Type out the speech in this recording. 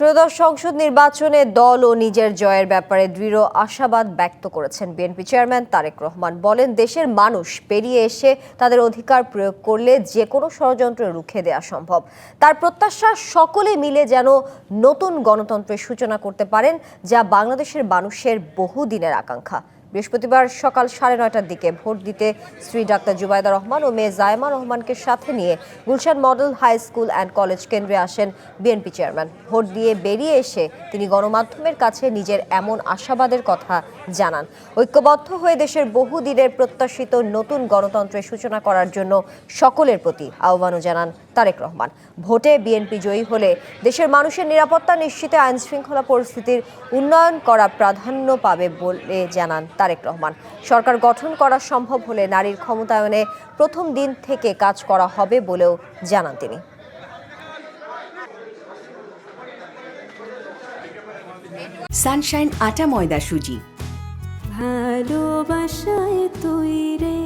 ত্রয়োদশ সংসদ নির্বাচনে দল ও নিজের জয়ের ব্যাপারে দৃঢ় আশাবাদ ব্যক্ত করেছেন বিএনপি চেয়ারম্যান তারেক রহমান। বলেন, দেশের মানুষ বেরিয়ে এসে তাদের অধিকার প্রয়োগ করলে যে কোনো ষড়যন্ত্র রুখে দেওয়া সম্ভব। তার প্রত্যাশা, সকলে মিলে যেন নতুন গণতন্ত্রের সূচনা করতে পারেন, যা বাংলাদেশের মানুষের বহুদিনের আকাঙ্ক্ষা। বৃহস্পতিবার সকাল 9:30টার দিকে ভোট দিতে স্ত্রী ডাক্তার জুবাইদা রহমান ও মেয়ে জায়েমা রহমানকে সাথে নিয়ে Gulshan model high school and college কেন্দ্রে আসেন বিএনপি চেয়ারম্যান। ভোট দিয়ে বেরিয়ে এসে তিনি গণমাধ্যমের কাছে নিজের এমন আশাবাদের কথা জানান। ঐক্যবদ্ধ হয়ে দেশের বহুদিনের প্রত্যাশিত নতুন গণতন্ত্রের সূচনা করার জন্য সকলের প্রতি আহ্বানও জানান তারেক রহমান। ভোটে বিএনপি জয়ী হলে দেশের মানুষের নিরাপত্তা নিশ্চিতে আইন শৃঙ্খলা পরিস্থিতির উন্নয়ন করা প্রাধান্য পাবে বলে জানান তারেক রহমান। সরকার গঠন করা সম্ভব হলে নারীর ক্ষমতায়নে প্রথম দিন থেকে কাজ করা হবে বলেও জানান তিনি। সানশাইন আটা ময়দা সুজি, ভালোবাসায় তৈরি।